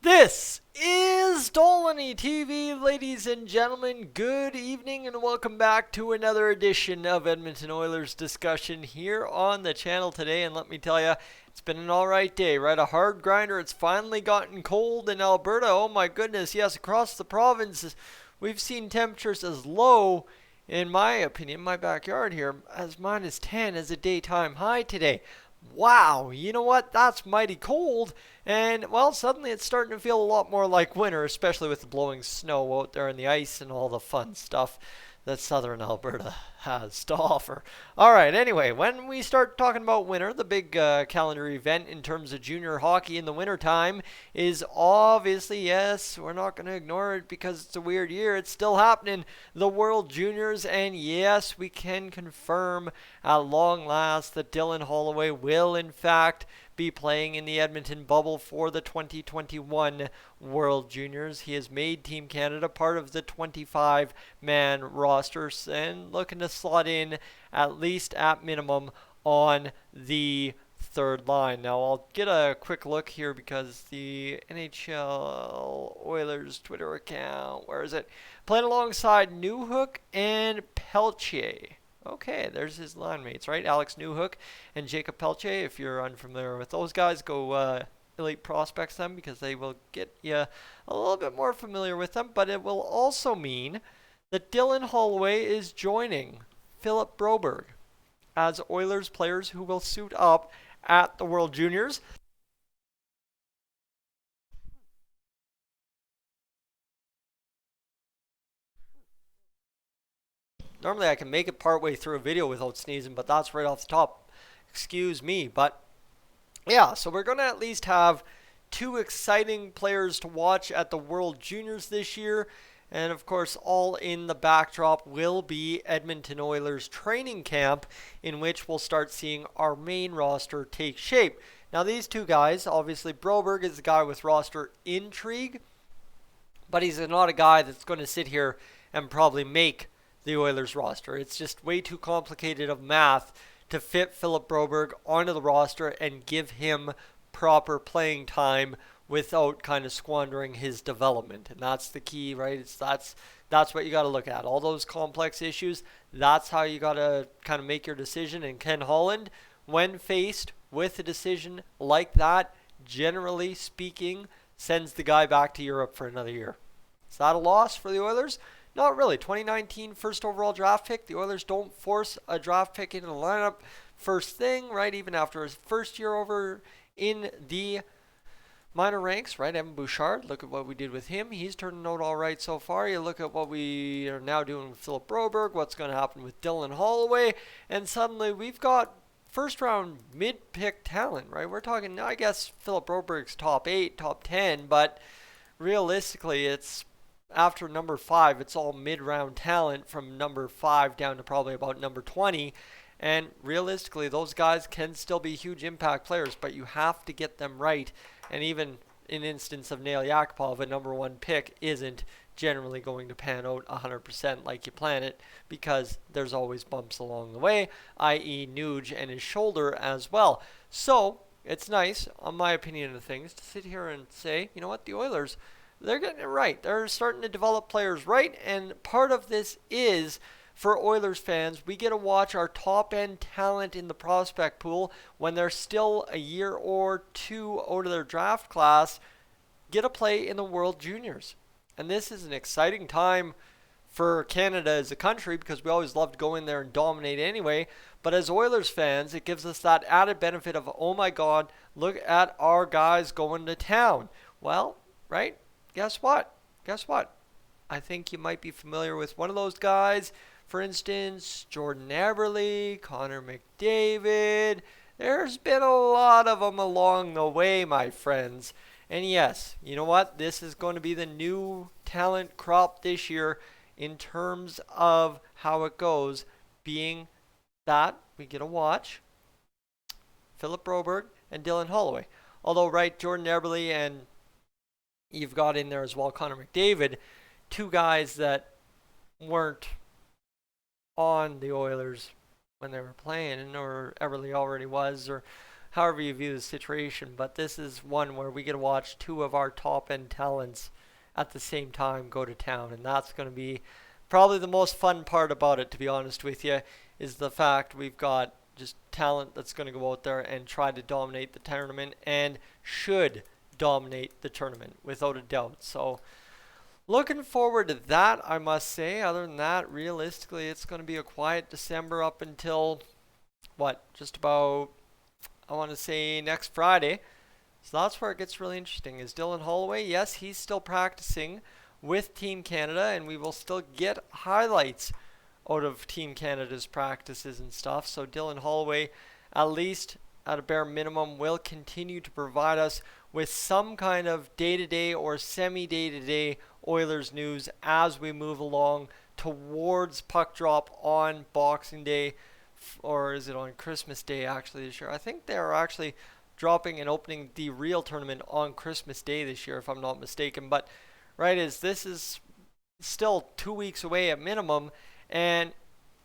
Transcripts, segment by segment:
This is Dolany TV, ladies and gentlemen. Good evening and welcome back to another edition of Edmonton Oilers discussion here on the channel today. And let me tell you, it's been an alright day, right? A hard grinder. It's finally gotten cold in Alberta. Oh my goodness, yes, across the province, we've seen temperatures as low, in my opinion, my backyard here, as -10 as a daytime high today. Wow, you know what? That's mighty cold. And, well, suddenly it's starting to feel a lot more like winter, especially with the blowing snow out there and the ice and all the fun stuff that southern Alberta has to offer. All right, anyway, when we start talking about winter, the big calendar event in terms of junior hockey in the wintertime is obviously, yes, we're not going to ignore it because it's a weird year. It's still happening, the World Juniors, and yes, we can confirm at long last that Dylan Holloway will, in fact, be playing in the Edmonton bubble for the 2021 World Juniors. He has made Team Canada part of the 25-man roster and looking to slot in at least at minimum on the third line. Now I'll get a quick look here because the NHL Oilers Twitter account, where is it? Playing alongside Newhook and Peltier. Okay, there's his line mates, right? Alex Newhook and Jacob Peltier. If you're unfamiliar with those guys, go Elite Prospects them because they will get you a little bit more familiar with them. But it will also mean that Dylan Holloway is joining Philip Broberg as Oilers players who will suit up at the World Juniors. Normally I can make it partway through a video without sneezing, but that's right off the top. Excuse me. But yeah, so we're going to at least have two exciting players to watch at the World Juniors this year. And of course, all in the backdrop will be Edmonton Oilers training camp, in which we'll start seeing our main roster take shape. Now these two guys, obviously Broberg is the guy with roster intrigue, but he's not a guy that's going to sit here and probably make the Oilers roster. It's just way too complicated of math to fit Philip Broberg onto the roster and give him proper playing time without kind of squandering his development. And that's the key, right? That's what you got to look at. All those complex issues, that's how you got to kind of make your decision. And Ken Holland, when faced with a decision like that, generally speaking, sends the guy back to Europe for another year. Is that a loss for the Oilers? Not really. 2019 first overall draft pick. The Oilers don't force a draft pick into the lineup first thing, right? Even after his first year over in the minor ranks, right? Evan Bouchard, look at what we did with him. He's turning out all right so far. You look at what we are now doing with Philip Broberg, what's going to happen with Dylan Holloway, and suddenly we've got first round mid-pick talent, right? We're talking, I guess, Philip Broberg's top 8, top 10, but realistically it's after number 5, it's all mid-round talent from number 5 down to probably about number 20. And realistically, those guys can still be huge impact players, but you have to get them right. And even in instance of Nail Yakupov, a number 1 pick isn't generally going to pan out 100% like you plan it, because there's always bumps along the way, i.e. Nuge and his shoulder as well. So it's nice, on my opinion of things, to sit here and say, you know what, the Oilers, they're getting it right. They're starting to develop players right, and part of this is, for Oilers fans, we get to watch our top-end talent in the prospect pool when they're still a year or two out of their draft class get a play in the World Juniors. And this is an exciting time for Canada as a country because we always love to go in there and dominate anyway. But as Oilers fans, it gives us that added benefit of, oh my God, look at our guys going to town. Well, right? Guess what? I think you might be familiar with one of those guys. For instance, Jordan Eberle, Connor McDavid. There's been a lot of them along the way, my friends. And yes, you know what? This is going to be the new talent crop this year in terms of how it goes, being that we get to watch Philip Broberg and Dylan Holloway. Although, right, Jordan Eberle and you've got in there as well Connor McDavid, two guys that weren't on the Oilers when they were playing, or Eberle already was, or however you view the situation, but this is one where we get to watch two of our top end talents at the same time go to town, and that's going to be probably the most fun part about it, to be honest with you, is the fact we've got just talent that's going to go out there and try to dominate the tournament, and should dominate the tournament without a doubt. So looking forward to that, I must say. Other than that, realistically, it's going to be a quiet December up until just about, I want to say, next Friday. So that's where it gets really interesting. Is Dylan Holloway? Yes, he's still practicing with Team Canada, and we will still get highlights out of Team Canada's practices and stuff. So Dylan Holloway, at least at a bare minimum, will continue to provide us with some kind of day-to-day or semi-day-to-day Oilers news as we move along towards puck drop on Boxing Day, or is it on Christmas Day actually this year? I think they are actually dropping and opening the real tournament on Christmas Day this year, if I'm not mistaken. But this is still 2 weeks away at minimum, and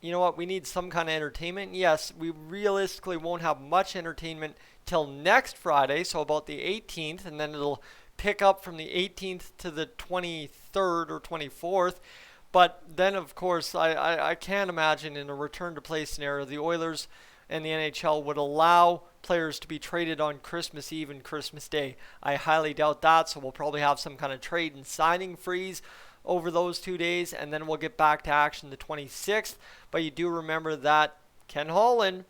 you know what? We need some kind of entertainment. Yes, we realistically won't have much entertainment till next Friday, so about the 18th, and then it'll pick up from the 18th to the 23rd or 24th. But then, of course, I can't imagine in a return to play scenario, the Oilers and the NHL would allow players to be traded on Christmas Eve and Christmas Day. I highly doubt that, so we'll probably have some kind of trade and signing freeze over those 2 days, and then we'll get back to action the 26th. But you do remember that Ken Holland,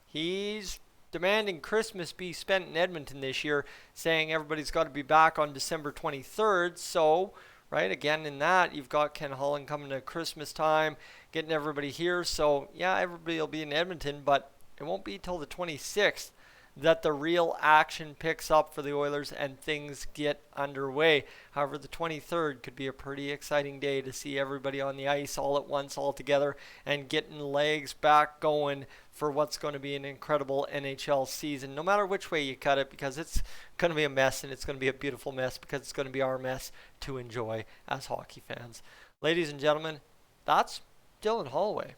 he's demanding Christmas be spent in Edmonton this year, saying everybody's got to be back on December 23rd. So, again, in that, you've got Ken Holland coming to Christmas time, getting everybody here. So, yeah, everybody will be in Edmonton, but it won't be till the 26th that the real action picks up for the Oilers and things get underway. However, the 23rd could be a pretty exciting day to see everybody on the ice all at once, all together, and getting legs back going for what's going to be an incredible NHL season, no matter which way you cut it, because it's going to be a mess, and it's going to be a beautiful mess, because it's going to be our mess to enjoy as hockey fans. Ladies and gentlemen, that's Dylan Holloway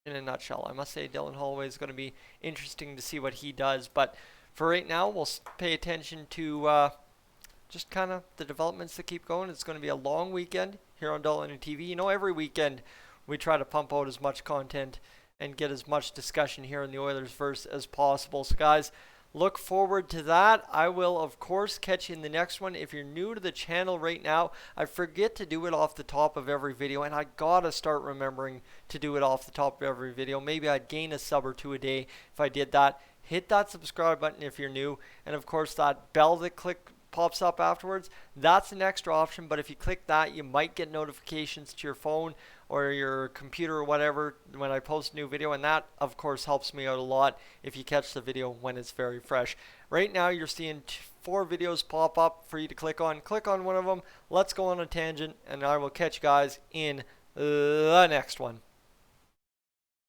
in a nutshell. I must say Dylan Holloway is going to be interesting to see what he does, but for right now, we'll pay attention to just kind of the developments that keep going. It's going to be a long weekend here on Dylan TV. You know, every weekend we try to pump out as much content and get as much discussion here in the Oilers verse as possible. So guys, look forward to that. I will, of course, catch you in the next one. If you're new to the channel right now, I forget to do it off the top of every video, and I gotta start remembering to do it off the top of every video. Maybe I'd gain a sub or two a day if I did that. Hit that subscribe button if you're new, and of course that bell that pops up afterwards, that's an extra option, but if you click that, you might get notifications to your phone or your computer or whatever when I post a new video, and that of course helps me out a lot if you catch the video when it's very fresh. Right now you're seeing 4 videos pop up for you to click on. Click on one of them, let's go on a tangent, and I will catch you guys in the next one.